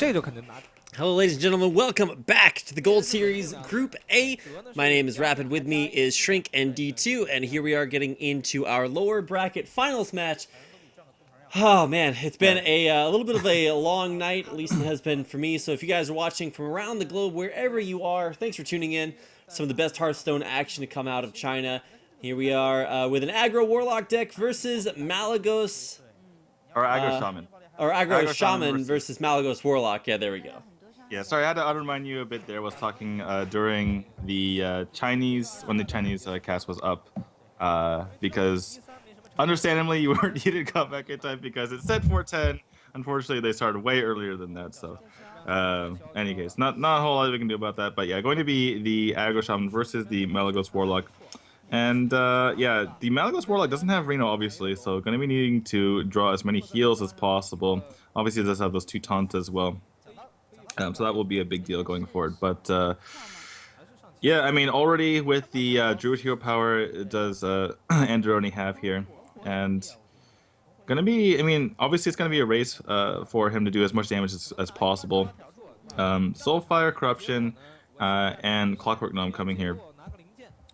Hello, ladies and gentlemen. Welcome back to the Gold Series Group A. My name is Rapid. With me is Shrink and D2, and here we are getting into our lower bracket finals match. Oh man, it's been a little bit of a long night, at least it has been for me. So if you guys are watching from around the globe, wherever you are, thanks for tuning in. Some of the best Hearthstone action to come out of China. Here we are with an aggro Warlock deck versus Malagos. Or aggro Shaman. Or aggro Shaman versus Malagos Warlock. Yeah, there we go. Yeah, sorry, I had to undermine you a bit there. I was talking during the Chinese, when the Chinese cast was up, because understandably you didn't come back in time because it said 4:10. Unfortunately, they started way earlier than that. So, any case, not a whole lot we can do about that. But yeah, going to be the aggro Shaman versus the Malagos Warlock. And yeah, the Malagos Warlock doesn't have Reno, obviously, so going to be needing to draw as many heals as possible. Obviously, it does have those two taunts as well. So that will be a big deal going forward. But yeah, I mean, already with the Druid Hero power, does Anderonie have here? And going to be, I mean, obviously it's going to be a race for him to do as much damage as possible. Soulfire, Corruption, and Clockwork Gnome coming here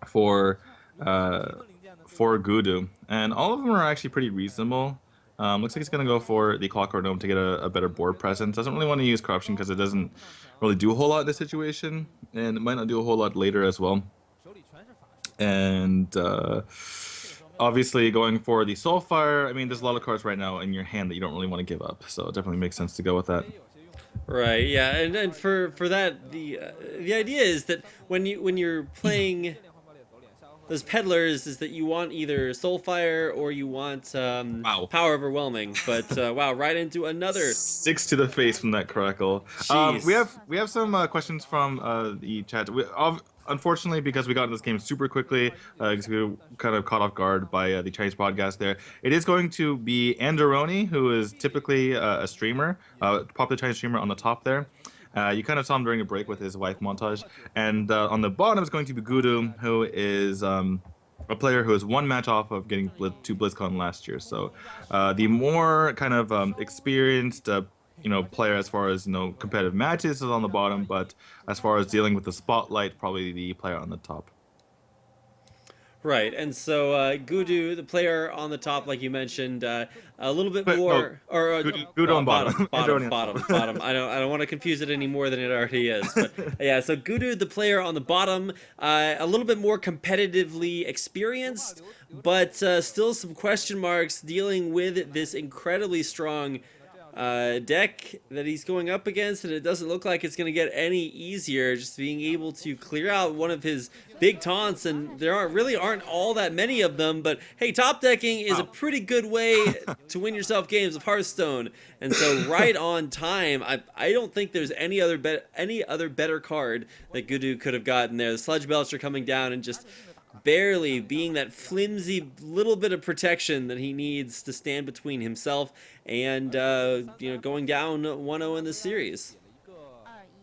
for Gudu. And all of them are actually pretty reasonable. Looks like he's going to go for the Clockwork Gnome to get a better board presence. Doesn't really want to use Corruption because it doesn't really do a whole lot in this situation. And it might not do a whole lot later as well. And obviously going for the Soulfire, I mean, there's a lot of cards right now in your hand that you don't really want to give up. So it definitely makes sense to go with that. Right, yeah, and for that, the idea is that when you're playing those peddlers is that you want either Soulfire or you want Power Overwhelming, but wow, right into another 6 to the face from that crackle. We have some questions from the chat. Unfortunately, because we got in this game super quickly, because we were kind of caught off guard by the Chinese broadcast there, it is going to be Anderonie, who is typically a streamer, popular Chinese streamer on the top there. You kind of saw him during a break with his wife montage. And on the bottom is going to be Gudu, who is a player who is one match off of getting to BlizzCon last year. So the more kind of experienced player as far as competitive matches is on the bottom, but as far as dealing with the spotlight, probably the player on the top. Right, and so Gudu, the player on the top, like you mentioned, a little bit more, Gudu on bottom. Bottom. I don't want to confuse it any more than it already is. But yeah, so Gudu, the player on the bottom, a little bit more competitively experienced, but still some question marks dealing with this incredibly strong deck that he's going up against, and it doesn't look like it's going to get any easier. Just being able to clear out one of his big taunts, and there aren't all that many of them, but hey, top decking is a pretty good way to win yourself games of Hearthstone. And so right on time, I don't think there's any other better card that Gudu could have gotten there. The Sludge Belcher coming down and just barely being that flimsy little bit of protection that he needs to stand between himself and going down 1-0 in the series.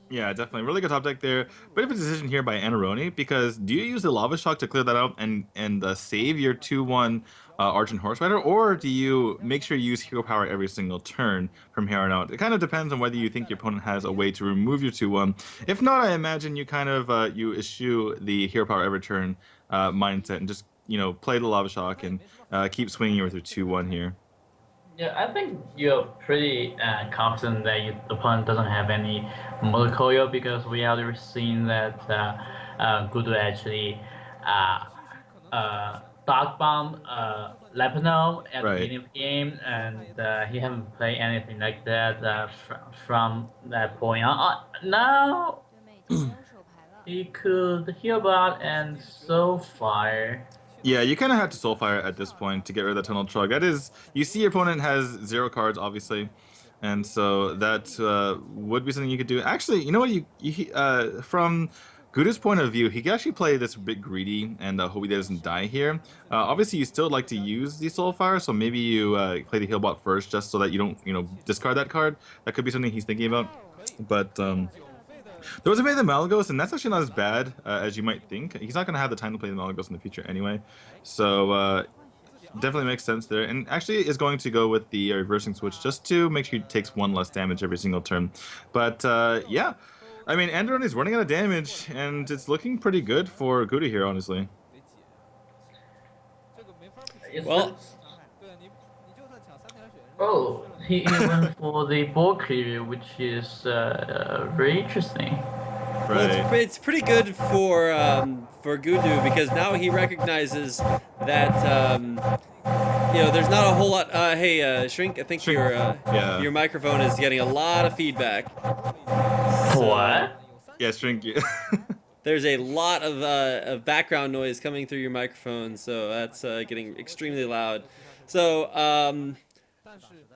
Yeah, definitely. Really good top deck there. Bit of a decision here by Anderonie, because do you use the Lava Shock to clear that out and save your 2-1 Argent Horse Rider, or do you make sure you use Hero Power every single turn from here on out? It kind of depends on whether you think your opponent has a way to remove your 2-1. If not, I imagine you kind of you eschew the Hero Power every turn mindset and just play the Lava Shock and keep swinging with your 2-1 here. Yeah, I think you're pretty confident that your opponent doesn't have any Monocoil, because we already seen that Gudu actually Dark Bomb Lepino at the beginning of the game, and he haven't played anything like that from that point on. Now he could heal bot and Soulfire. Yeah, you kind of have to Soulfire at this point to get rid of the Tunnel Trug. That is, you see your opponent has 0 cards, obviously, and so that would be something you could do. Actually, you know what? From Gudu's point of view, he can actually play this a bit greedy and hope he doesn't die here. Obviously, you still like to use the Soulfire, so maybe you play the Healbot first, just so that you don't, discard that card. That could be something he's thinking about. But there was a bit of the Malagos, and that's actually not as bad as you might think. He's not going to have the time to play the Malagos in the future anyway. So definitely makes sense there, and actually is going to go with the reversing switch just to make sure he takes 1 less damage every single turn. But yeah, I mean, Anderonie's running out of damage, and it's looking pretty good for Gudu here, honestly. Well, oh, he went for the ball clear, which is very interesting. well, it's pretty good for Gudu because now he recognizes that there's not a whole lot. Hey, Shrink, I think Shrink. your microphone is getting a lot of feedback. So, What? Yeah, Shrink. there's a lot of background noise coming through your microphone, so that's getting extremely loud. So,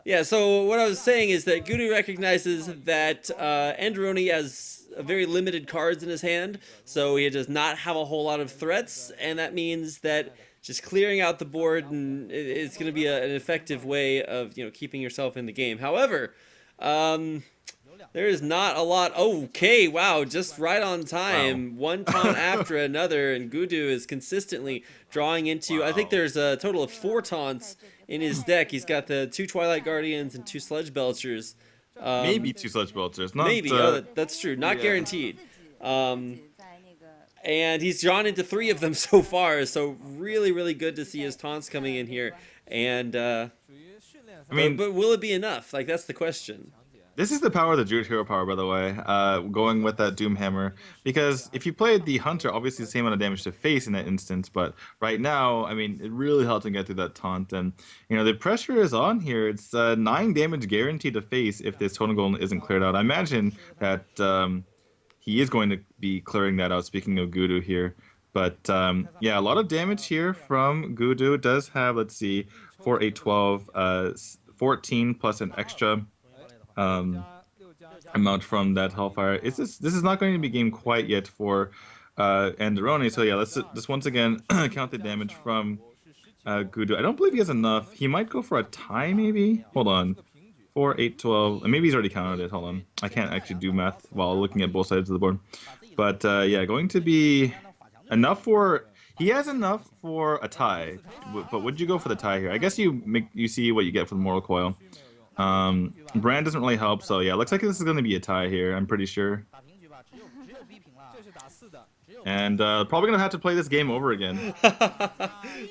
yeah, so what I was saying is that Gudu recognizes that Anderonie has very limited cards in his hand, so he does not have a whole lot of threats, and that means that just clearing out the board and it's going to be an effective way of keeping yourself in the game. However, there is not a lot. Okay, wow, just right on time. Wow. One taunt after another, and Gudu is consistently drawing into. Wow. I think there's a total of 4 taunts in his deck. He's got the 2 Twilight Guardians and 2 Sludge Belchers. Maybe 2 Sludge Belchers. Not, maybe. That's true. Not guaranteed. And he's drawn into 3 of them so far. So really, really good to see his taunts coming in here. And I mean, but will it be enough? Like, that's the question. This is the power of the Druid Hero power, by the way, going with that Doom Hammer. Because if you played the Hunter, obviously the same amount of damage to face in that instance, but right now, I mean, it really helps him get through that taunt. And, the pressure is on here. It's 9 damage guaranteed to face if this Totem Golem isn't cleared out. I imagine that he is going to be clearing that out, speaking of Gudu here. But, yeah, a lot of damage here from Gudu. It does have, let's see, 4, 8, 12, 14 plus an extra amount from that Hellfire. This is not going to be game quite yet for Anderonie. So yeah, let's just once again count the damage from Gudu. I don't believe he has enough. He might go for a tie, maybe. Hold on. 4, 8, 12. Maybe he's already counted it. Hold on. I can't actually do math while looking at both sides of the board. But yeah, going to be enough for. He has enough for a tie. But would you go for the tie here? I guess you see what you get for the Moral Coil. Brand doesn't really help, so yeah, looks like this is going to be a tie here, I'm pretty sure. And probably going to have to play this game over again.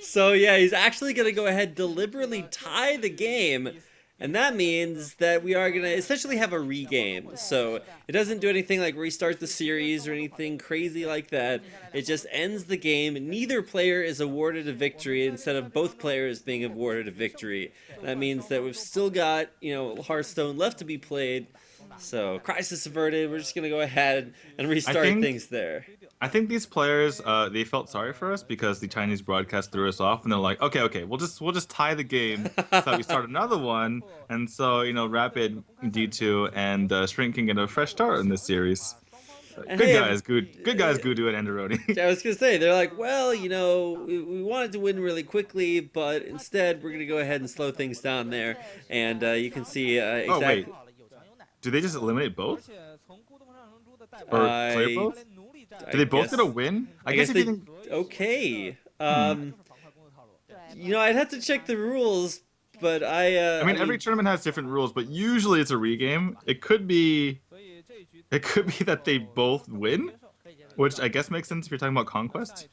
So yeah, he's actually going to go ahead deliberately tie the game. And that means that we are going to essentially have a regame. So it doesn't do anything like restart the series or anything crazy like that. It just ends the game. Neither player is awarded a victory instead of both players being awarded a victory. That means that we've still got, Hearthstone left to be played. So crisis averted. We're just going to go ahead and restart things there. I think these players, they felt sorry for us because the Chinese broadcast threw us off, and they're like, okay, we'll just tie the game so we start another one, and so Rapid D2 and Shrink can get a fresh start in this series. Good guys, Gudu and Anderonie. I was gonna say they're like, well, we wanted to win really quickly, but instead we're gonna go ahead and slow things down there, and you can see exactly. Oh wait, do they just eliminate both? Or clear both? Do they both get a win? I guess if you think... Okay. I'd have to check the rules, but I mean, every tournament has different rules, but usually it's a regame. It could be that they both win, which I guess makes sense if you're talking about conquest.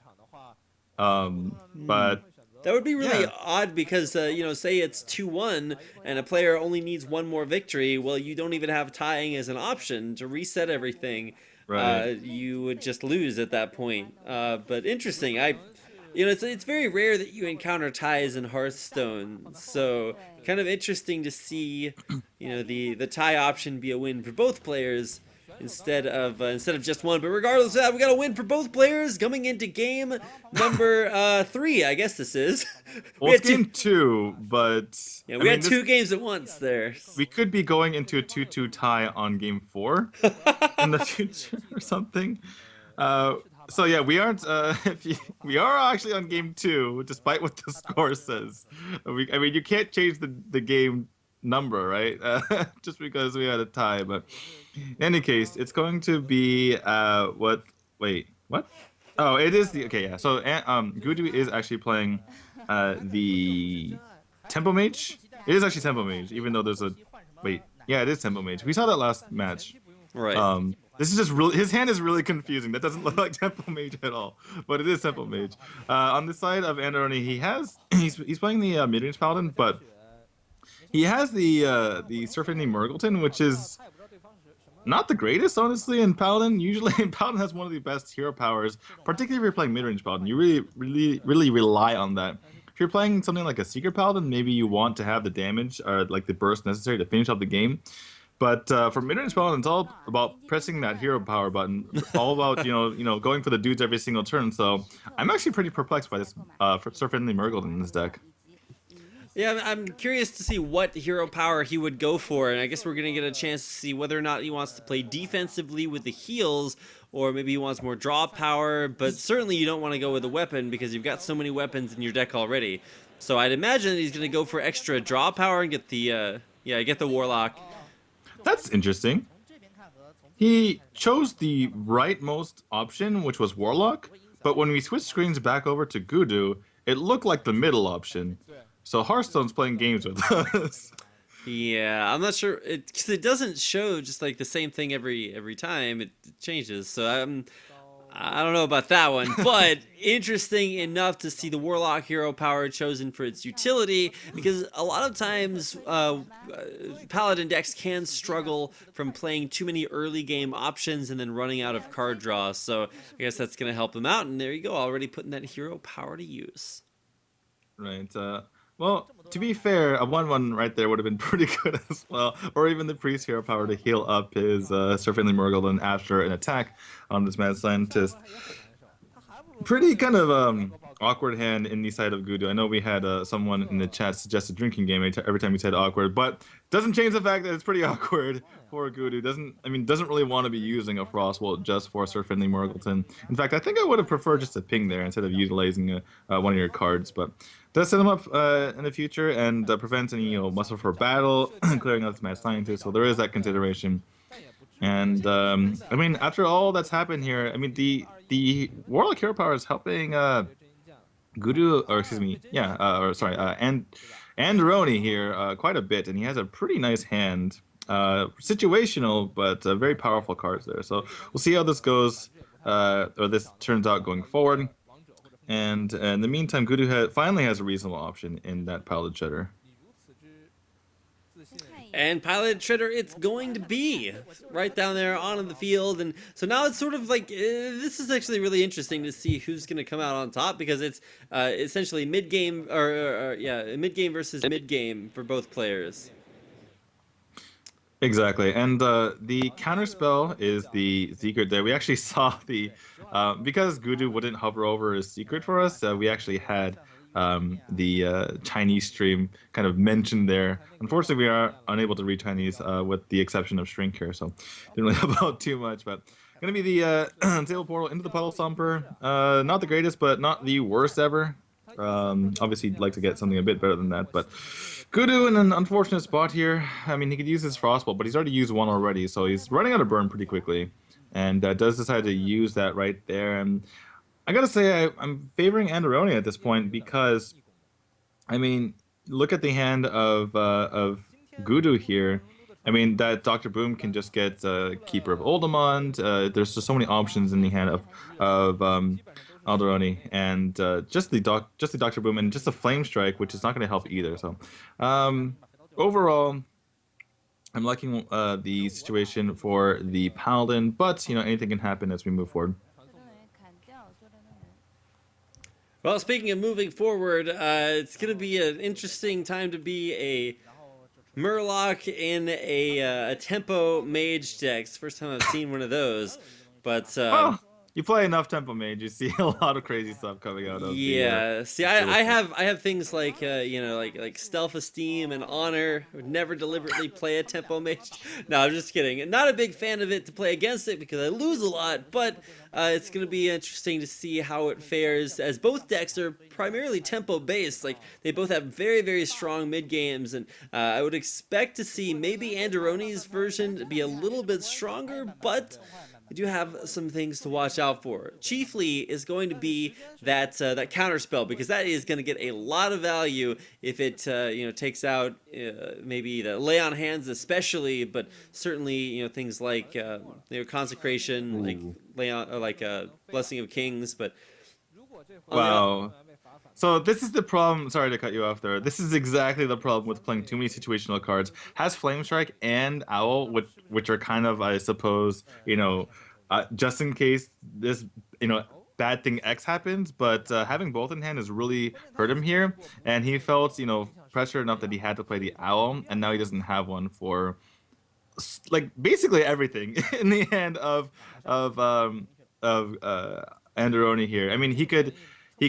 But that would be really odd because, say it's 2-1 and a player only needs 1 more victory. Well, you don't even have tying as an option to reset everything. Right. You would just lose at that point. But interesting. It's very rare that you encounter ties in Hearthstone. So kind of interesting to see, the tie option be a win for both players instead of just one. But regardless of that, we got a win for both players coming into game number 3. I guess this is. Well, it's game 2, but yeah, we had 2 games at once there. We could be going into a 2-2 tie on game 4 in the future or something. So yeah, we aren't. We are actually on game 2, despite what the score says. I mean, you can't change the game number, right? Just because we had a tie. But in any case, it's going to be what? Wait, what? Oh, it is the okay. Yeah. So Gudu is actually playing the Tempo Mage. It is actually Tempo Mage, even though there's a wait. Yeah, it is Tempo Mage. We saw that last match. Right. This is just really, his hand is really confusing. That doesn't look like Tempo Mage at all, but it is Tempo Mage. On the side of Anderonie, he's playing the mid-range Paladin, but he has the Surfing Murgleton, which is not the greatest, honestly, in Paladin. Usually, Paladin has one of the best hero powers, particularly if you're playing mid-range Paladin. You really rely on that. If you're playing something like a Secret Paladin, maybe you want to have the damage or like the burst necessary to finish up the game. But for mid-range Paladin, it's all about pressing that hero power button. All about going for the dudes every single turn. So I'm actually pretty perplexed by this Surfing Murgleton in this deck. Yeah, I'm curious to see what hero power he would go for, and I guess we're going to get a chance to see whether or not he wants to play defensively with the heals, or maybe he wants more draw power, but certainly you don't want to go with a weapon because you've got so many weapons in your deck already. So I'd imagine that he's going to go for extra draw power and get the Warlock. That's interesting. He chose the rightmost option, which was Warlock, but when we switched screens back over to Gudu, it looked like the middle option. So Hearthstone's playing games with us. Yeah, I'm not sure because it doesn't show just like the same thing every time. It changes. So I don't know about that one, but interesting enough to see the Warlock hero power chosen for its utility, because a lot of times Paladin decks can struggle from playing too many early game options and then running out of card draw. So I guess that's going to help them out. And there you go, already putting that hero power to use. Right. Well, to be fair, a 1/1 right there would have been pretty good as well. Or even the Priest hero power to heal up his Surfing Murgleton after an attack on this Mad Scientist. Pretty kind of awkward hand in the side of Gudu. I know we had someone in the chat suggest a drinking game every time we said awkward, but doesn't change the fact that it's pretty awkward for Gudu. Doesn't really want to be using a Frostbolt just for Surfing Murgleton. In fact, I think I would have preferred just a ping there instead of utilizing one of your cards, but does set him up in the future and prevents any muscle for battle, clearing out this Mad Scientist. So there is that consideration. And after all that's happened here, the Warlock hero power is helping Gudu, or excuse me, Anderonie here quite a bit, and he has a pretty nice hand. Situational, but very powerful cards there. So we'll see how this goes, or this turns out going forward. And in the meantime, Gudu finally has a reasonable option in that Pilot Shredder. And Pilot Shredder, it's going to be right down there on the field. And so now it's sort of like, this is actually really interesting to see who's going to come out on top, because it's essentially mid-game, mid-game versus mid-game for both players. Exactly, and the counterspell is the secret there. We actually saw because Gudu wouldn't hover over his secret for us, we actually had the Chinese stream kind of mentioned there. Unfortunately, we are unable to read Chinese with the exception of Shrink here, so didn't really help out too much. But going to be the Sail Portal into the Puddle Stomper. Not the greatest, but not the worst ever. Obviously, you'd like to get something a bit better than that, but Gudu in an unfortunate spot here. He could use his Frostbolt, but he's already used one already, so he's running out of burn pretty quickly, and does decide to use that right there. And I gotta say, I'm favoring Anderonie at this point because, look at the hand of Gudu here. That Dr. Boom can just get Keeper of Oldemont. There's just so many options in the hand of Anderonie, and just the Dr. Boom and just the Flame Strike, which is not going to help either. So overall, I'm liking the situation for the Paladin, but anything can happen as we move forward. Well, speaking of moving forward, it's going to be an interesting time to be a Murloc in a Tempo Mage deck. It's the first time I've seen one of those, but you play enough Tempo Mage, you see a lot of crazy stuff coming out of I have things like like Self-Esteem and Honor. I would never deliberately play a Tempo Mage. No, I'm just kidding. Not a big fan of it to play against it because I lose a lot, but it's going to be interesting to see how it fares, as both decks are primarily tempo based. Like, they both have very, very strong mid games, and I would expect to see maybe Anderonie's version be a little bit stronger, but we do have some things to watch out for. Chiefly is going to be that counter spell, because that is going to get a lot of value if it takes out maybe the lay on hands especially, but certainly things like consecration, like lay on, or like blessing of kings. But Wow. So this is the problem. Sorry to cut you off there. This is exactly the problem with playing too many situational cards. Has Flame Strike and Owl, which are kind of, I suppose, just in case this, bad thing X happens. But having both in hand has really hurt him here, and he felt, pressure enough that he had to play the Owl, and now he doesn't have one for, like, basically everything in the hand of Anderonie here. I mean, he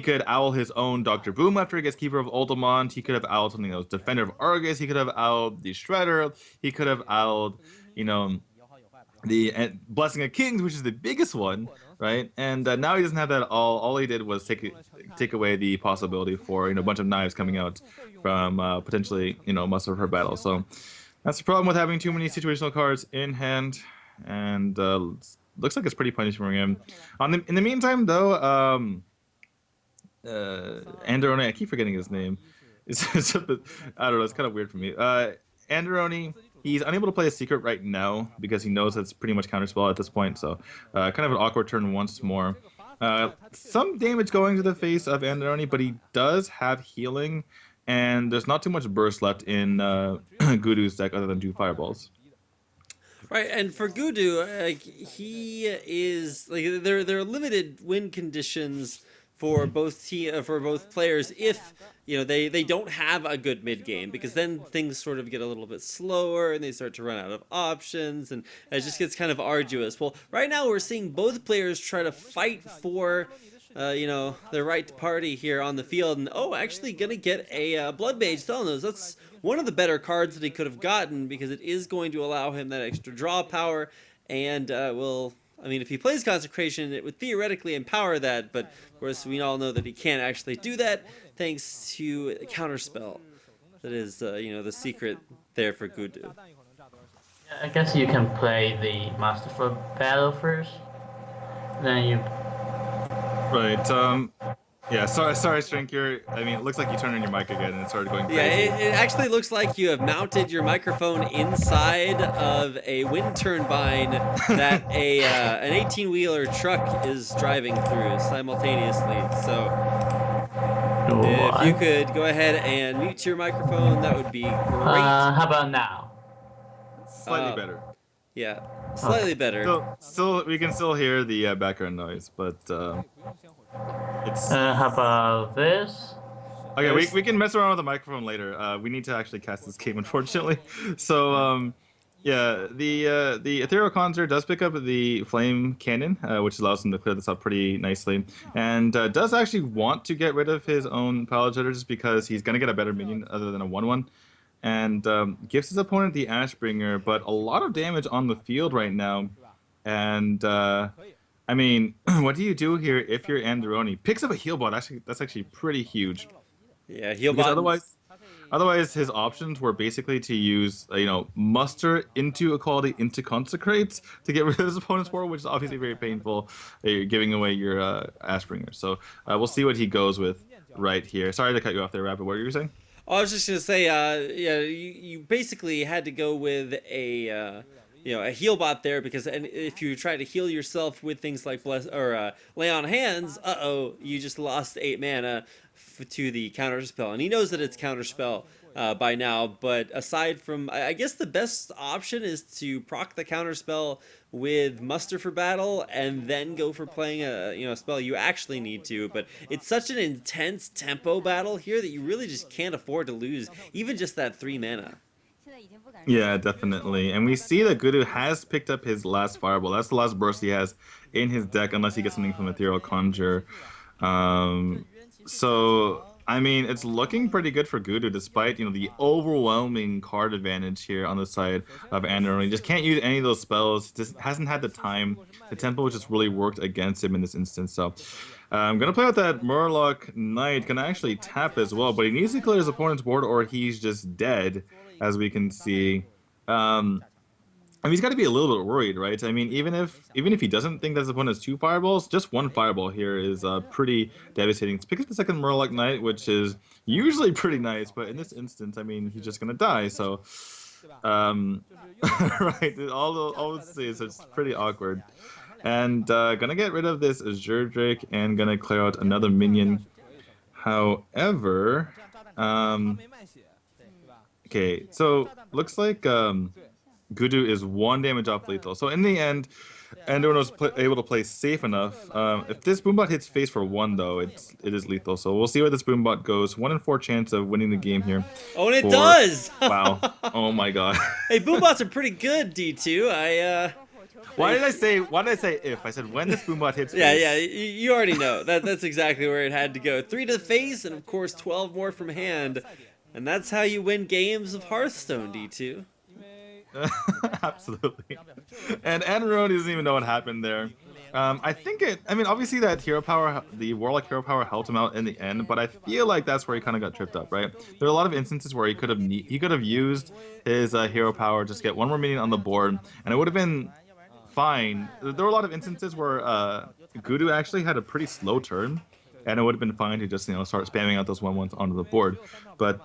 could owl his own Dr. Boom after he gets Keeper of Ultimont. He could have owled something else, Defender of Argus. He could have owled the Shredder. He could have owled, the Blessing of Kings, which is the biggest one, right? And now he doesn't have that at all. All he did was take away the possibility for a bunch of knives coming out from potentially muster for battle. So that's the problem with having too many situational cards in hand, and looks like it's pretty punishing for him. In the meantime, though, Anderonie, I keep forgetting his name. It's a bit, I don't know, it's kind of weird for me. Anderonie, he's unable to play a secret right now because he knows it's pretty much counterspell at this point. So kind of an awkward turn once more. Some damage going to the face of Anderonie, but he does have healing, and there's not too much burst left in Gudu's deck other than 2 fireballs. Right, and for Gudu, he is like there are limited win conditions for both players if they don't have a good mid game, because then things sort of get a little bit slower and they start to run out of options, and it just gets kind of arduous. Well, right now we're seeing both players try to fight for the right party here on the field, and actually gonna get a Blood Mage Thelanos. That's one of the better cards that he could have gotten, because it is going to allow him that extra draw power, and if he plays Consecration, it would theoretically empower that, but of course we all know that he can't actually do that thanks to Counterspell. That is, the secret there for Gudu. I guess you can play the Master for Battle first, then you... Right, yeah, sorry, Strink, it looks like you turned on your mic again and it started going crazy. Yeah, it actually looks like you have mounted your microphone inside of a wind turbine that an 18-wheeler truck is driving through simultaneously. So if you could go ahead and mute your microphone, that would be great. How about now? Slightly better. Yeah, slightly better. Still, we can still hear the background noise, but it's... how about this? Okay, we can mess around with the microphone later. We need to actually cast this game, unfortunately. So, yeah, the Ethereal Conjure does pick up the Flame Cannon, which allows him to clear this up pretty nicely, and does actually want to get rid of his own Pile Jetter just because he's going to get a better minion other than a 1/1. And gives his opponent the Ashbringer, but a lot of damage on the field right now. And, what do you do here if you're Anderonie? Picks up a Healbot. That's actually pretty huge. Yeah, Healbot. Otherwise, his options were basically to use, muster into Equality into Consecrates to get rid of his opponent's war, which is obviously very painful. You're giving away your Ashbringer. So we'll see what he goes with right here. Sorry to cut you off there, Rapid. What were you saying? I was just gonna say, you basically had to go with a Healbot there, because if you try to heal yourself with things like Lay on Hands, you just lost 8 mana to the Counterspell, and he knows that it's Counterspell by now. But aside from, I guess the best option is to proc the Counterspell with Muster for Battle, and then go for playing a spell you actually need to. But it's such an intense tempo battle here that you really just can't afford to lose even just that 3 mana. Yeah, definitely. And we see that Gudu has picked up his last Fireball. That's the last burst he has in his deck, unless he gets something from Ethereal Conjure. So, it's looking pretty good for Gudu, despite, the overwhelming card advantage here on the side of Anderonie. He just can't use any of those spells. Just hasn't had the time. The tempo just really worked against him in this instance. So, I'm going to play with that Murloc Knight. Can actually tap as well, but he needs to clear his opponent's board or he's just dead, as we can see. And I mean, he's got to be a little bit worried, right? I mean, even if he doesn't think that his opponent has 2 fireballs, just 1 fireball here is pretty devastating. Let's pick up the second Murloc Knight, which is usually pretty nice, but in this instance, I mean, he's just gonna die. So, right, all let's say is it's pretty awkward. And gonna get rid of this Azure Drake and gonna clear out another minion. However, okay, so looks like Gudu is 1 damage off lethal. So in the end, Anderonie was able to play safe enough. If this Boombot hits face for 1, though, it is lethal. So we'll see where this Boombot goes. 1 in 4 chance of winning the game here. Oh, and it does! Wow. Oh my god. Hey, Boombots are pretty good, D2. Why did I say if? I said when this Boombot hits face. Yeah, you already know. That's exactly where it had to go. 3 to the face, and of course 12 more from hand. And that's how you win games of Hearthstone, D2. Absolutely. And Anderonie doesn't even know what happened there. I mean, obviously that hero power, the Warlock hero power helped him out in the end, but I feel like that's where he kind of got tripped up, right? There are a lot of instances where he could have used his hero power, just get 1 more minion on the board, and it would have been fine. There were a lot of instances where Gudu actually had a pretty slow turn, and it would have been fine to just start spamming out those 1/1s onto the board. But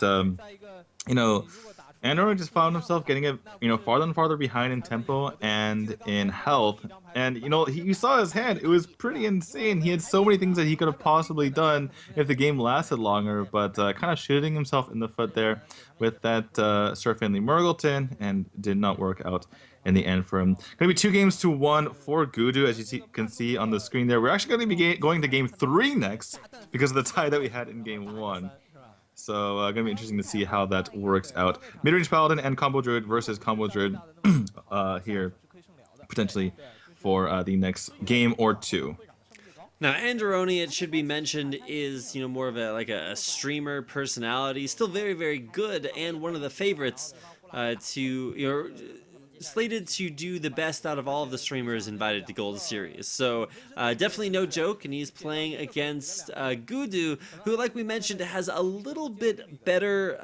Anderonie just found himself getting farther and farther behind in tempo and in health. And you saw his hand; it was pretty insane. He had so many things that he could have possibly done if the game lasted longer, but kind of shooting himself in the foot there with that Sir Finley Murgleton, and did not work out in the end for him. Going to be 2 games to 1 for Gudu, as you can see on the screen there. We're actually going to be going to game 3 next because of the tie that we had in game 1. So going to be interesting to see how that works out. Mid-range Paladin and Combo Druid versus Combo Druid here, potentially for the next game or 2. Now, Anderonie, it should be mentioned, is more of a streamer personality, still very, very good, and one of the favorites slated to do the best out of all of the streamers invited to Gold Series. So definitely no joke, and he's playing against Gudu, who, like we mentioned, has a little bit better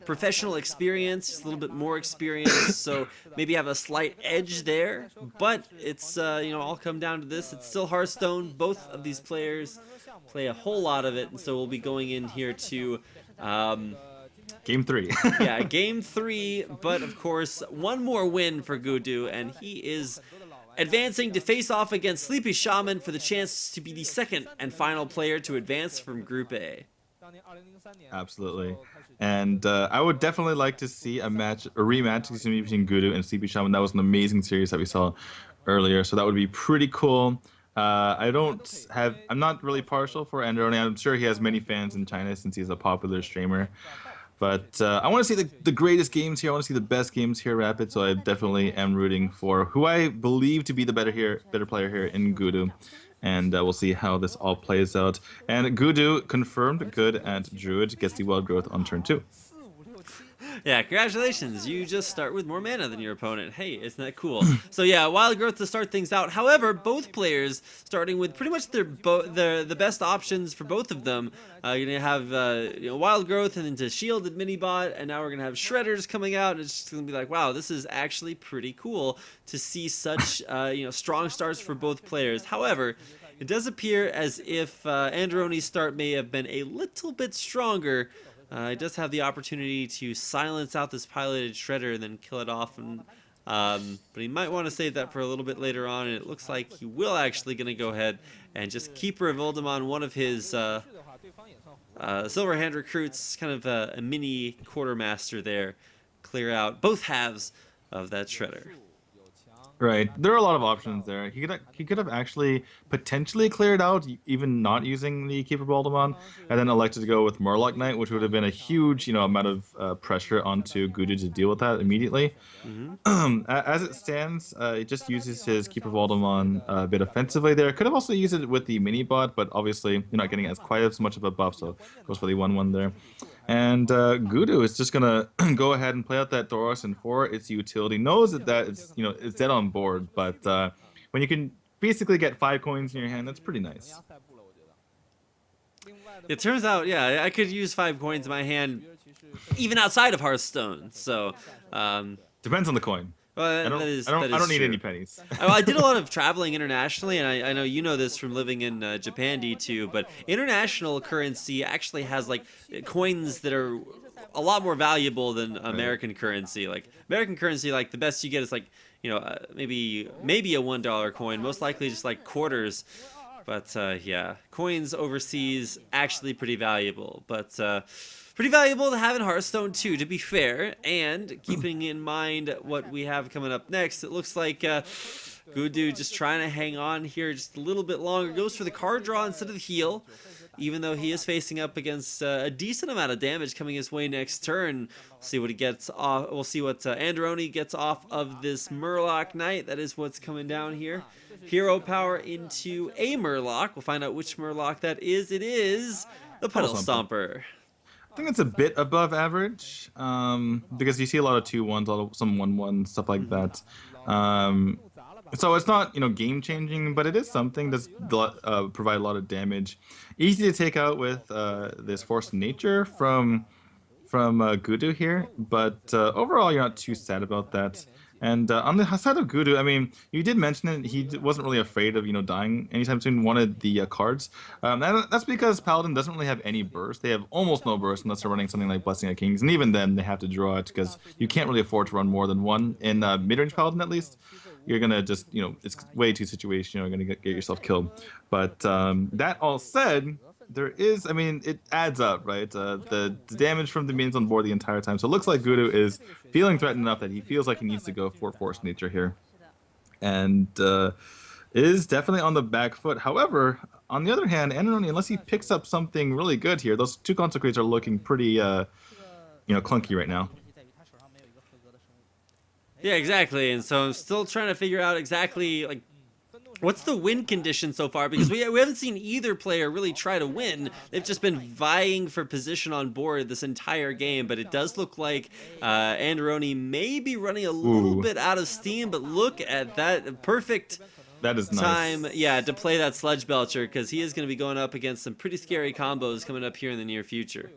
professional experience, just a little bit more experience, so maybe have a slight edge there. But it's all come down to this. It's still Hearthstone. Both of these players play a whole lot of it, and so we'll be going in here to Game 3. Yeah, game 3, but of course, 1 more win for Gudu, and he is advancing to face off against Sleepy Shaman for the chance to be the second and final player to advance from Group A. Absolutely. And I would definitely like to see a rematch between Gudu and Sleepy Shaman. That was an amazing series that we saw earlier, so that would be pretty cool. I'm not really partial for Anderonie. I'm sure he has many fans in China since he's a popular streamer. But I want to see the greatest games here. I want to see the best games here, Rapid. So I definitely am rooting for who I believe to be the better player here in Gudu. And we'll see how this all plays out. And Gudu, confirmed good at Druid, gets the Wild Growth on turn 2. Yeah, congratulations. You just start with more mana than your opponent. Hey, isn't that cool? So yeah, Wild Growth to start things out. However, both players starting with pretty much the best options for both of them. You're going to have Wild Growth and into Shielded Minibot, and now we're going to have Shredders coming out, and it's just going to be like, wow, this is actually pretty cool to see such strong starts for both players. However, it does appear as if Anderonie's start may have been a little bit stronger. He does have the opportunity to silence out this piloted Shredder and then kill it off, but he might want to save that for a little bit later on, and it looks like he will actually going to go ahead and just keep Revoldemon, one of his Silverhand recruits, kind of a mini quartermaster there, clear out both halves of that Shredder. Right. There are a lot of options there. He could have actually potentially cleared out, even not using the Keeper Baldemon, and then elected to go with Murloc Knight, which would have been a huge, amount of pressure onto Gudu to deal with that immediately. Mm-hmm. As it stands, it just uses his Keeper Baldemon a bit offensively there. Could have also used it with the mini bot, but obviously you're not getting quite as much of a buff, so goes for the 1/1 there. And Gudu is just gonna go ahead and play out that Doros, and for its utility, knows that it's dead on board. But when you can basically get 5 coins in your hand, that's pretty nice. It turns out, yeah, I could use 5 coins in my hand, even outside of Hearthstone. So depends on the coin. Well, I don't need any pennies. I did a lot of traveling internationally, and I know you know this from living in Japan, D2, but international currency actually has like coins that are a lot more valuable than American currency. Like American currency, like the best you get is like, you know, maybe a $1 coin, most likely just like quarters. But yeah, coins overseas actually pretty valuable, but pretty valuable to have in Hearthstone too, to be fair. And keeping in mind what we have coming up next, it looks like Gudu just trying to hang on here just a little bit longer. Goes for the card draw instead of the heal, even though he is facing up against a decent amount of damage coming his way next turn. We'll see what he gets off. We'll see what Anderonie gets off of this Murloc Knight. That is what's coming down here. Hero power into a Murloc. We'll find out which Murloc that is. It is the Puddle Stomper. I think it's a bit above average because you see a lot of 2-1s, some 1-1 stuff like that. So it's not, you know, game changing, but it is something that's provide a lot of damage. Easy to take out with this Force of Nature from Gudu here, but overall you're not too sad about that. And on the side of Gudu, I mean, you did mention it. He wasn't really afraid of, you know, dying anytime soon. Wanted the cards. That's because Paladin doesn't really have any burst. They have almost no burst unless they're running something like Blessing of Kings, and even then they have to draw it because you can't really afford to run more than one in mid-range Paladin at least. You're gonna just, you know, it's way too situational. You're gonna get yourself killed. But that all said, there is, I mean, it adds up, right? The damage from the minions on board the entire time. So it looks like Gudu is feeling threatened enough that he feels like he needs to go for Force Nature here. And is definitely on the back foot. However, on the other hand, Anderonie, unless he picks up something really good here, those two consecrates are looking pretty, you know, clunky right now. Yeah, exactly. And so I'm still trying to figure out exactly, like, what's the win condition so far? Because we haven't seen either player really try to win. They've just been vying for position on board this entire game. But it does look like Anderonie may be running a little bit out of steam. But look at that perfect time, nice. Yeah, to play that Sludge Belcher, because he is going to be going up against some pretty scary combos coming up here in the near future.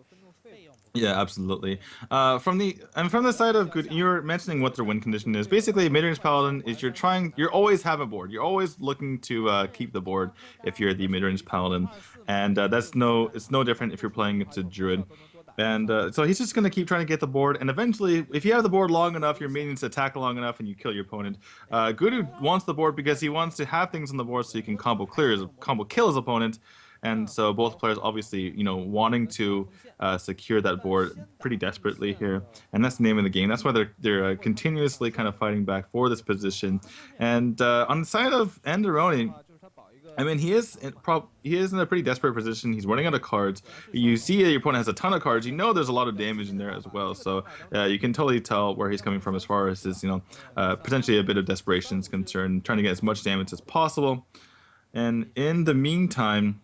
Yeah, absolutely. From the side of Good, you're mentioning what their win condition is. Basically, mid-range Paladin is you always have a board. You're always looking to keep the board if you're the mid-range Paladin, and it's no different if you're playing it to Druid. And so he's just gonna keep trying to get the board, and eventually, if you have the board long enough, your minions attack long enough, and you kill your opponent. Gudu wants the board because he wants to have things on the board so he can combo kill his opponent. And so both players obviously, you know, wanting to secure that board pretty desperately here, and that's the name of the game. That's why they're continuously kind of fighting back for this position. And on the side of Anderonie, I mean, he is in a pretty desperate position. He's running out of cards. You see your opponent has a ton of cards. You know there's a lot of damage in there as well. So you can totally tell where he's coming from as far as his, you know, potentially a bit of desperation is concerned, trying to get as much damage as possible. And in the meantime,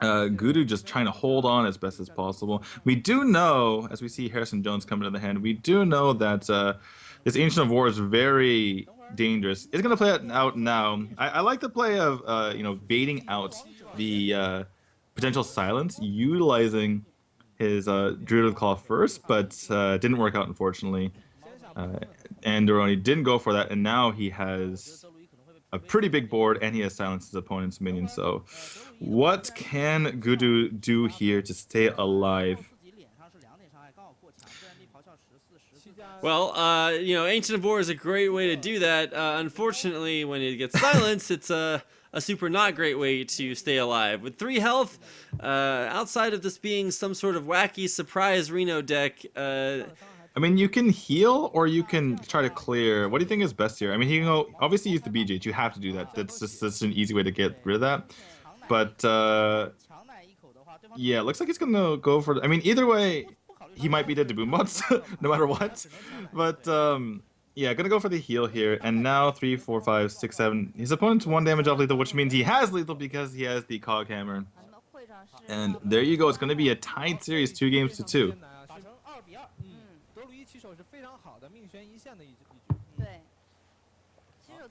Gudu just trying to hold on as best as possible. We do know, as we see Harrison Jones coming to the hand, we do know that this Ancient of War is very dangerous. It's going to play out now. I like the play of, you know, baiting out the potential silence, utilizing his Druid Claw first, but didn't work out, unfortunately. Anderonie didn't go for that, and now he has a pretty big board, and he has silenced his opponent's minions. So what can Gudu do here to stay alive? Well, you know, Ancient of War is a great way to do that. Unfortunately, when it gets silenced, it's a super not great way to stay alive. With 3 health, outside of this being some sort of wacky surprise Reno deck, I mean, you can heal or you can try to clear. What do you think is best here? I mean, you can go, obviously use the BGH. You have to do that. That's an easy way to get rid of that. But yeah, it looks like he's gonna go for. I mean, either way, he might be dead to Boombots, no matter what. But yeah, gonna go for the heal here. And now 3, 4, 5, 6, 7. His opponent's 1 damage off lethal, which means he has lethal because he has the Cog Hammer. And there you go. It's gonna be a tight series, 2 games to 2.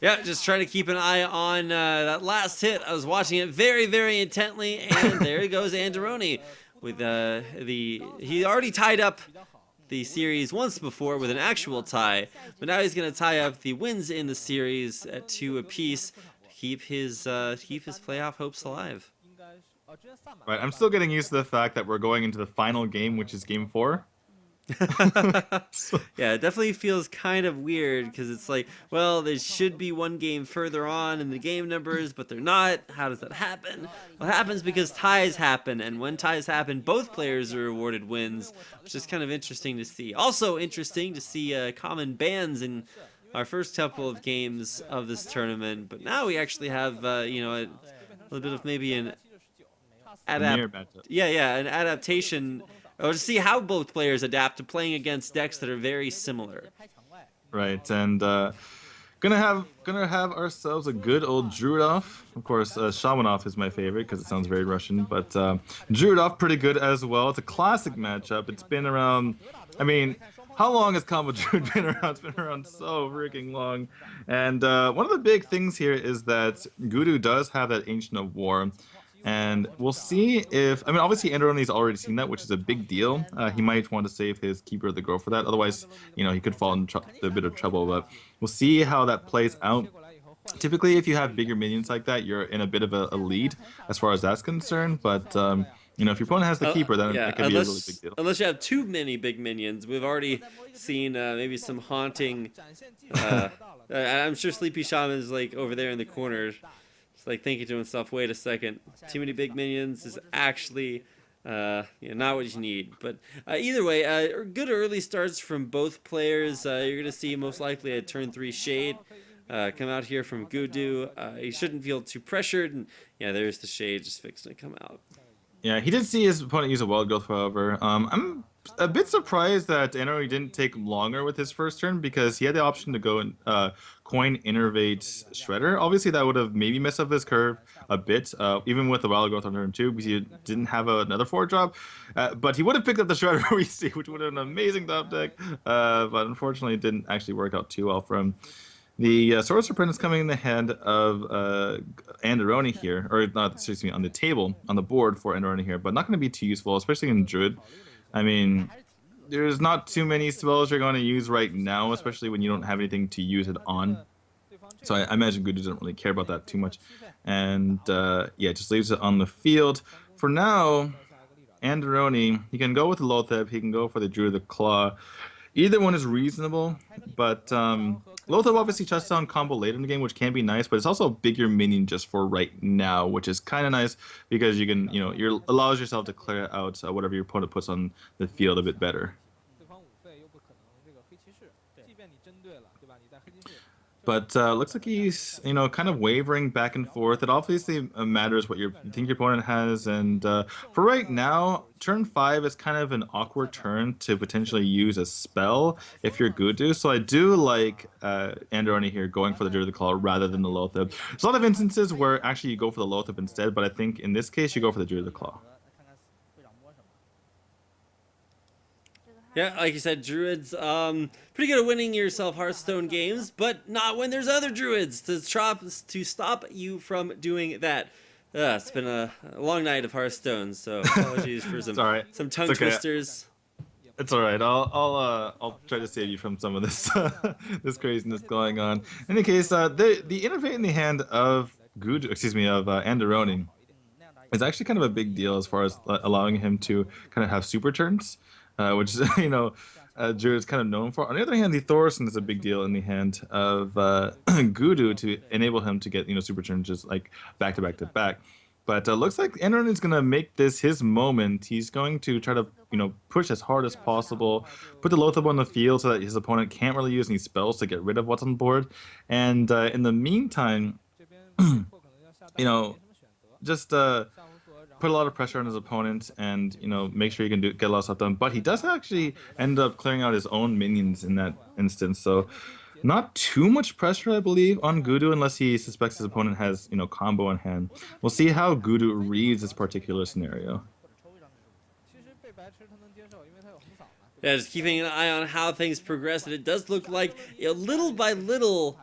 Yeah, just trying to keep an eye on that last hit. I was watching it very, very intently, and there goes Anderonie with he already tied up the series once before with an actual tie, but now he's going to tie up the wins in the series at 2 apiece to keep his playoff hopes alive. Right, I'm still getting used to the fact that we're going into the final game, which is game 4. Yeah, it definitely feels kind of weird because it's like, well, there should be one game further on in the game numbers, but they're not. How does that happen? Well, it happens because ties happen, and when ties happen, both players are awarded wins, which is kind of interesting to see. Also interesting to see common bans in our first couple of games of this tournament, but now we actually have, you know, a little bit of maybe an an adaptation. Or to see how both players adapt to playing against decks that are very similar. Right, and gonna have ourselves a good old Druidov. Of course, Shamanov is my favorite because it sounds very Russian, but Druidov pretty good as well. It's a classic matchup. It's been around. I mean, how long has Combo Druid been around? It's been around so freaking long. And one of the big things here is that Gudu does have that Ancient of War. And we'll see if, I mean, obviously Anderonie's already seen that, which is a big deal. He might want to save his Keeper of the Grove for that. Otherwise, you know, he could fall in a bit of trouble. But we'll see how that plays out. Typically, if you have bigger minions like that, you're in a bit of a lead as far as that's concerned. But, you know, if your opponent has the Keeper, then it can be a really big deal. Unless you have too many big minions. We've already seen maybe some haunting... I'm sure Sleepy Shaman is like over there in the corner. It's like thinking to himself, wait a second, too many big minions is actually not what you need. But either way, good early starts from both players. You're going to see most likely a turn 3 Shade come out here from Gudu. He shouldn't feel too pressured. And yeah, there's the Shade just fixing to come out. Yeah, he did see his opponent use a Wild Growth, however. I'm a bit surprised that Anderonie didn't take longer with his first turn because he had the option to go and coin Innervate Shredder. Obviously, that would have maybe messed up his curve a bit, even with the Wild Growth on turn 2 because he didn't have another 4-drop. But he would have picked up the Shredder we see, which would have been an amazing top deck. But unfortunately, it didn't actually work out too well for him. The Sorcerer Prince is coming in the hand of Anderonie here, or not, excuse me, on the table, on the board for Anderonie here, but not going to be too useful, especially in Druid. I mean, there's not too many spells you're going to use right now, especially when you don't have anything to use it on. So I imagine Gudu doesn't really care about that too much. And yeah, just leaves it on the field. For now, Anderonie, he can go with the Lotheb, he can go for the Druid of the Claw. Either one is reasonable, but Lotheb obviously touchdown combo later in the game, which can be nice, but it's also a bigger minion just for right now, which is kind of nice because you can, you know, you allows yourself to clear out whatever your opponent puts on the field a bit better. But looks like he's, you know, kind of wavering back and forth. It obviously matters what you think your opponent has. And for right now, turn 5 is kind of an awkward turn to potentially use a spell if you're Gudu. So I do like Anderonie here going for the Druid of the Claw rather than the Lotheb. There's a lot of instances where actually you go for the Lotheb instead, but I think in this case you go for the Druid of the Claw. Yeah, like you said, Druids, pretty good at winning yourself Hearthstone games, but not when there's other Druids to stop you from doing that. It's been a long night of Hearthstone, so apologies for some tongue twisters. It's all right. I'll try to save you from some of this this craziness going on. In any case, the Innervate in the hand of Gudu, excuse me, of Anderonie is actually kind of a big deal as far as allowing him to kind of have super turns. Which is, you know, Druid is kind of known for. On the other hand, the Thorson is a big deal in the hand of Gudu to enable him to get, you know, super turns just like back to back to back. But looks like Anderonie is going to make this his moment. He's going to try to, you know, push as hard as possible, put the Lotheb on the field so that his opponent can't really use any spells to get rid of what's on board. And in the meantime, you know, just put a lot of pressure on his opponent and, you know, make sure he can get a lot of stuff done. But he does actually end up clearing out his own minions in that instance. So not too much pressure, I believe, on Gudu unless he suspects his opponent has, you know, combo in hand. We'll see how Gudu reads this particular scenario. Yeah, just keeping an eye on how things progress. And it does look like, you know, little by little,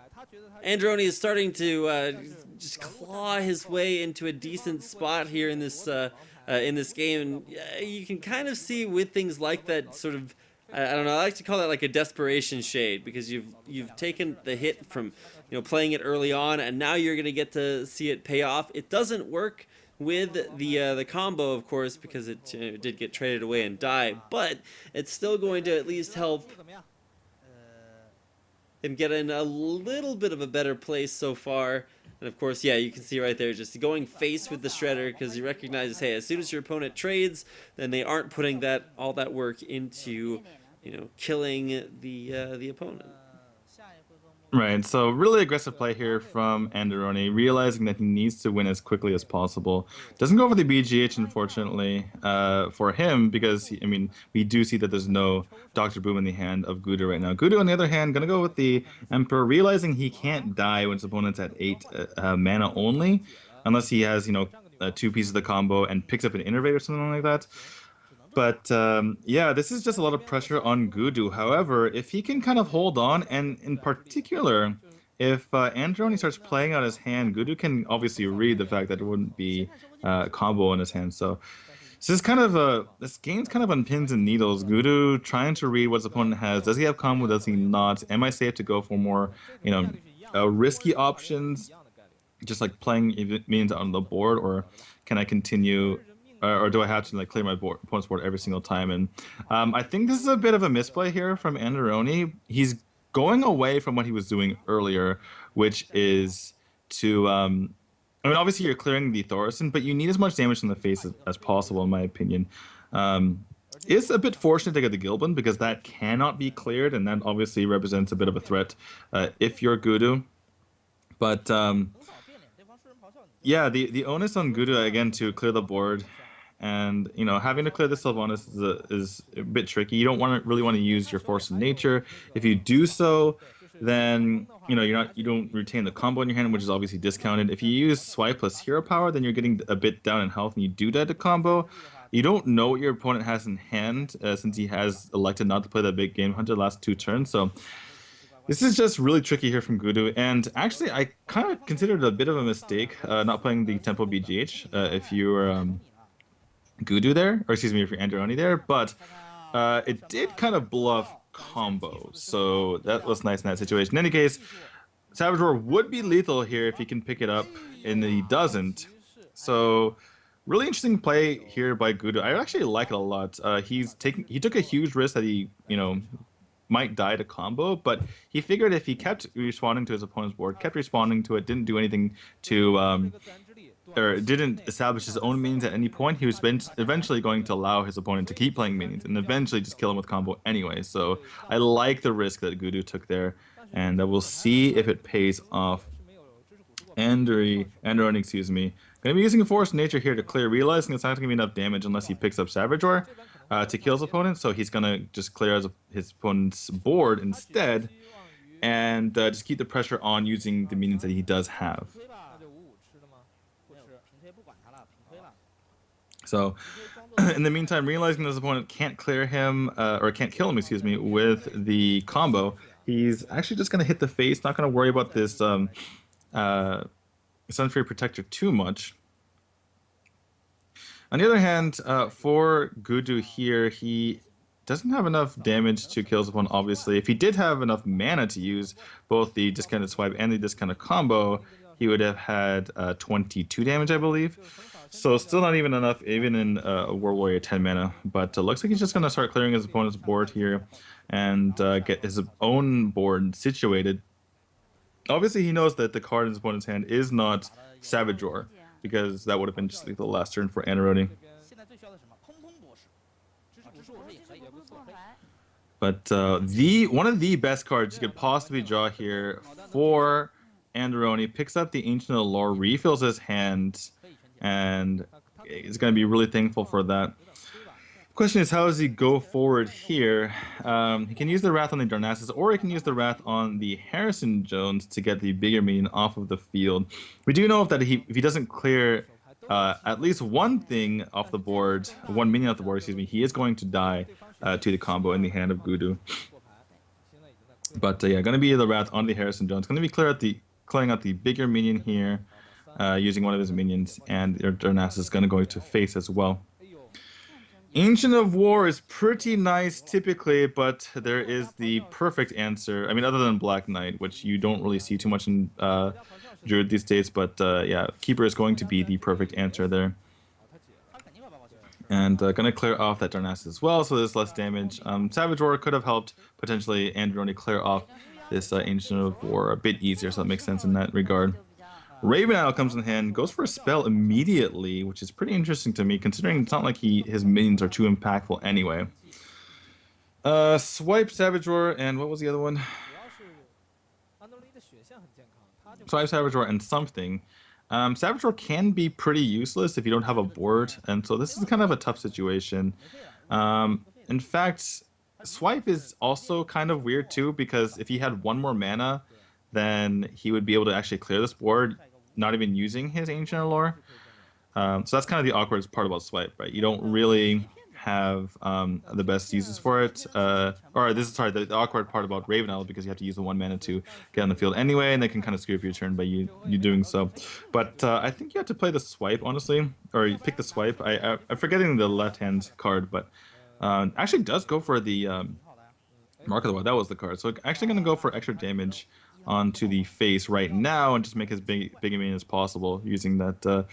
Anderonie is starting to just claw his way into a decent spot here in this game, and you can kind of see with things like that sort of I don't know. I like to call that like a desperation shade because you've taken the hit from playing it early on, and now you're gonna get to see it pay off. It doesn't work with the combo, of course, because it did get traded away and die, but it's still going to at least help him get in a little bit of a better place so far. And of course, yeah, you can see right there, just going face with the Shredder, because he recognizes, hey, as soon as your opponent trades, then they aren't putting all that work into, killing the opponent. Right, so really aggressive play here from Anderonie, realizing that he needs to win as quickly as possible. Doesn't go for the BGH, unfortunately, for him, because, we do see that there's no Dr. Boom in the hand of Gudu right now. Gudu, on the other hand, gonna go with the Emperor, realizing he can't die when his opponent's at 8 mana only, unless he has, 2 pieces of the combo and picks up an Innervate or something like that. But yeah, this is just a lot of pressure on Gudu. However, if he can kind of hold on, and in particular, if Anderonie starts playing out his hand, Gudu can obviously read the fact that it wouldn't be a combo in his hand. So this is kind of this game's kind of on pins and needles. Gudu trying to read what his opponent has. Does he have combo? Does he not? Am I safe to go for more, risky options, just like playing minions on the board, or can I continue? Or do I have to clear my opponent's board every single time? And I think this is a bit of a misplay here from Anderonie. He's going away from what he was doing earlier, which is to obviously you're clearing the Thorison, but you need as much damage in the face as possible, in my opinion. It's a bit fortunate to get the Gilbin, because that cannot be cleared, and that obviously represents a bit of a threat if you're Gudu. But yeah, the onus on Gudu again to clear the board. And having to clear the Sylvanas is a bit tricky. You don't really want to use your Force of Nature. If you do so, then you don't retain the combo in your hand, which is obviously discounted. If you use Swipe plus Hero Power, then you're getting a bit down in health, and you do die to combo. You don't know what your opponent has in hand, since he has elected not to play that big Game Hunter the last 2 turns. So this is just really tricky here from Gudu, and actually I kind of considered it a bit of a mistake not playing the Tempo BGH if you were Gudu there, or excuse me, if you're Anderonie there, but it did kind of bluff combo, so that was nice in that situation. In any case, Savage Roar would be lethal here if he can pick it up, and he doesn't. So really interesting play here by Gudu. I actually like it a lot. He took a huge risk that he might die to combo, but he figured if he kept responding to his opponent's board, kept responding to it, didn't do anything to or didn't establish his own minions at any point, he was eventually going to allow his opponent to keep playing minions and eventually just kill him with combo anyway. So I like the risk that Gudu took there, and we'll see if it pays off. Anderonie, excuse me, going to be using a Force of Nature here to clear, realizing it's not going to be enough damage unless he picks up Savage Roar to kill his opponent. So he's going to just clear his opponent's board instead, and just keep the pressure on using the minions that he does have. So, in the meantime, realizing his opponent can't clear him, or can't kill him, excuse me, with the combo, he's actually just going to hit the face, not going to worry about this Sunfury Protector too much. On the other hand, for Gudu here, he doesn't have enough damage to kill his opponent, obviously. If he did have enough mana to use both the discounted swipe and the discounted combo, he would have had 22 damage, I believe. So still not even enough, even in a War Warrior 10 mana. But looks like he's just going to start clearing his opponent's board here and get his own board situated. Obviously, he knows that the card in his opponent's hand is not Savage Roar, because that would have been just like the last turn for Anderonie. But one of the best cards you could possibly draw here for Anderonie, picks up the Ancient of Lore, refills his hand, and he's going to be really thankful for that. Question is, how does he go forward here? He can use the Wrath on the Darnassus, or he can use the Wrath on the Harrison Jones to get the bigger minion off of the field. We do know that if he doesn't clear at least one thing off the board, one minion off the board, excuse me, he is going to die to the combo in the hand of Gudu. But yeah, going to be the Wrath on the Harrison Jones. Going to be clearing out the bigger minion here, using one of his minions, and Darnassus is going to go to face as well. Ancient of War is pretty nice typically, but there is the perfect answer. I mean, other than Black Knight, which you don't really see too much in Druid these days, but yeah, Keeper is going to be the perfect answer there. And gonna clear off that Darnassus as well, so there's less damage. Savage Roar could have helped potentially Anderonie clear off this Ancient of War a bit easier, so that makes sense in that regard. Raven Isle comes in hand, goes for a spell immediately, which is pretty interesting to me, considering it's not like his minions are too impactful anyway. Swipe Savage Roar, and what was the other one? Swipe Savage Roar and something. Savage Roar can be pretty useless if you don't have a board, and so this is kind of a tough situation. In fact, Swipe is also kind of weird too, because if he had one more mana, then he would be able to actually clear this board, not even using his Ancient Allure. So that's kind of the awkward part about Swipe, right? You don't really have the best uses for it. Or this is the awkward part about Raven Isle, because you have to use the 1 mana to get on the field anyway, and they can kind of screw up your turn by you doing so. But I think you have to play the Swipe, honestly, or you pick the Swipe. I'm forgetting the left-hand card, but actually does go for the Mark of the Wild. That was the card. So actually going to go for extra damage onto the face right now and just make as big a minion as possible using that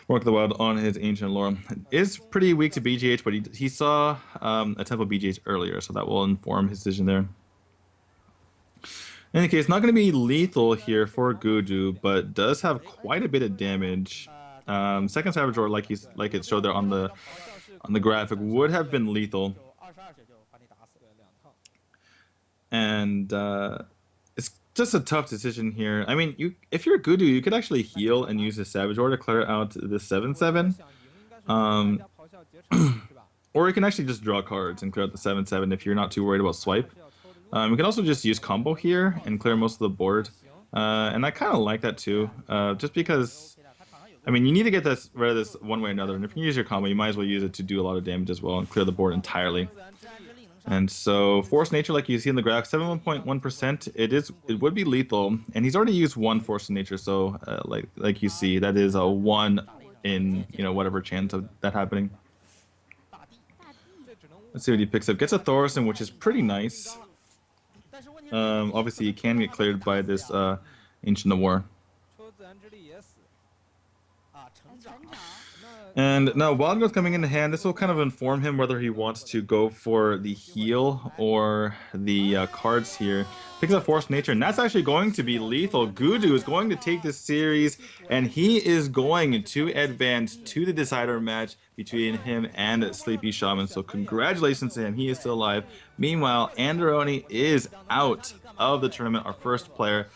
Mark of the Wild on his Ancient Allure. Is pretty weak to BGH, but he saw a Temple BGH earlier, so that will inform his decision there. In any case, not going to be lethal here for Gudu, but does have quite a bit of damage. Second Savage Roar, like it showed there on the graphic, would have been lethal. And it's just a tough decision here. I mean, if you're Gudu, you could actually heal and use the Savage Roar to clear out the 7/7. Or you can actually just draw cards and clear out the 7/7 if you're not too worried about Swipe. You can also just use Combo here and clear most of the board. And I kind of like that too, just because, I mean, you need to get rid of this one way or another. And if you use your combo, you might as well use it to do a lot of damage as well and clear the board entirely. And so Force Nature, like you see in the graph, 71.1%. It would be lethal, and he's already used one Force Nature. So like you see, that is a 1 in whatever chance of that happening. Let's see what he picks up. Gets a Thorson, which is pretty nice. Obviously, he can get cleared by this Ancient of War. And now Wild Growth coming into hand, this will kind of inform him whether he wants to go for the heal or the cards here. Picks up Force Nature, and that's actually going to be lethal. Gudu is going to take this series, and he is going to advance to the decider match between him and Sleepy Shaman. So congratulations to him, he is still alive. Meanwhile, Anderonie is out of the tournament, our first player